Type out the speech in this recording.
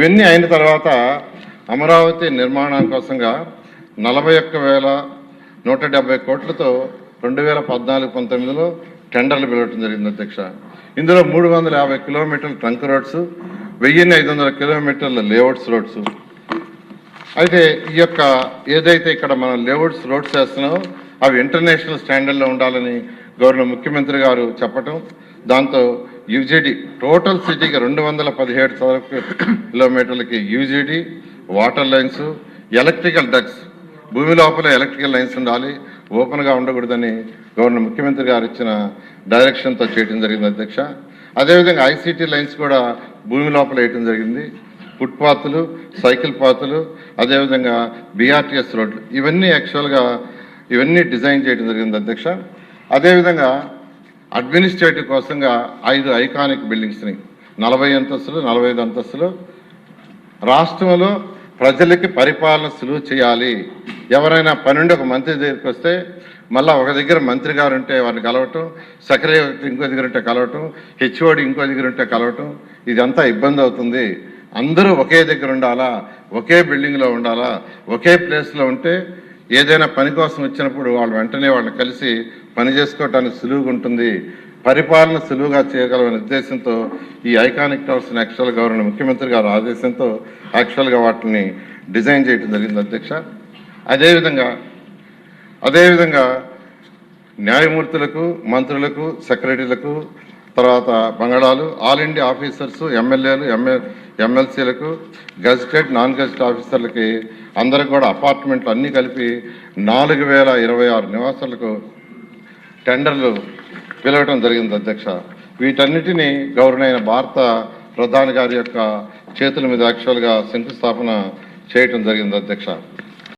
ఇవన్నీ అయిన తర్వాత అమరావతి నిర్మాణం కోసంగా 41,170 కోట్లతో 2014-19లో టెండర్లు పిలవటం జరిగింది అధ్యక్ష. ఇందులో 350 కిలోమీటర్ల ట్రంక్ రోడ్స్, 1500 కిలోమీటర్ల లేఅవుట్స్ రోడ్స్. అయితే ఈ యొక్క ఏదైతే ఇక్కడ మనం లేఅవుట్స్ రోడ్స్ వేస్తున్నామో అవి ఇంటర్నేషనల్ స్టాండర్డ్లో ఉండాలని గవర్నర్ ముఖ్యమంత్రి గారు చెప్పటం, దాంతో యూజీడీ టోటల్ సిటీకి 217 చదరపు కిలోమీటర్లకి UGD, water lines, electrical ducts, భూమి లోపల ఎలక్ట్రికల్ లైన్స్ ఉండాలి, ఓపెన్గా ఉండకూడదని గవర్నర్ ముఖ్యమంత్రి గారు ఇచ్చిన డైరెక్షన్తో చేయడం జరిగింది అధ్యక్ష. అదేవిధంగా ఐసీటీ లైన్స్ కూడా భూమి లోపల వేయటం జరిగింది. ఫుట్పాత్లు, సైకిల్ పాత్లు, అదేవిధంగా బీఆర్టీఎస్ రోడ్లు, ఇవన్నీ యాక్చువల్గా ఇవన్నీ డిజైన్ చేయడం జరిగింది అధ్యక్ష. అదేవిధంగా అడ్మినిస్ట్రేటివ్ కోసంగా 5 ఐకానిక్ బిల్డింగ్స్ని 40 అంతస్తులు, 45 అంతస్తులు రాష్ట్రంలో ప్రజలకి పరిపాలన సులువు చేయాలి. ఎవరైనా పనుండి ఒక మంత్రి దగ్గరికి వస్తే మళ్ళీ ఒక దగ్గర మంత్రి గారు ఉంటే వారిని కలవటం, సెక్రటరీ ఇంకో దగ్గర ఉంటే కలవటం, హెచ్ఓడి ఇంకో దగ్గర ఉంటే కలవటం, ఇదంతా ఇబ్బంది అవుతుంది. అందరూ ఒకే దగ్గర ఉండాలా, ఒకే బిల్డింగ్లో ఉండాలా, ఒకే ప్లేస్లో ఉంటే ఏదైనా పని కోసం వచ్చినప్పుడు వాళ్ళు వెంటనే వాళ్ళని కలిసి పని చేసుకోవటానికి సులువుగా ఉంటుంది, పరిపాలన సులువుగా చేయగలమనే ఉద్దేశంతో ఈ ఐకానిక్ టవర్స్ని యాక్చువల్గా గవర్నర్ ముఖ్యమంత్రి గారు ఆదేశంతో యాక్చువల్గా వాటిని డిజైన్ చేయడం జరిగింది అధ్యక్ష. అదేవిధంగా న్యాయమూర్తులకు, మంత్రులకు, సెక్రటరీలకు, తర్వాత బంగాళాలు, ఆల్ ఇండియా ఆఫీసర్సు, ఎమ్మెల్యేలు, ఎమ్మెల్సీలకు, గజిటెడ్, నాన్ గజిటెడ్ ఆఫీసర్లకి అందరికి కూడా అపార్ట్మెంట్లు అన్నీ కలిపి 4026 నివాసాలకు టెండర్లు పిలవటం జరిగింది అధ్యక్ష. వీటన్నిటినీ గౌరవనీయ భారత ప్రధాని గారి యొక్క చేతుల మీద యాక్చువల్గా శంకుస్థాపన చేయటం జరిగింది అధ్యక్ష.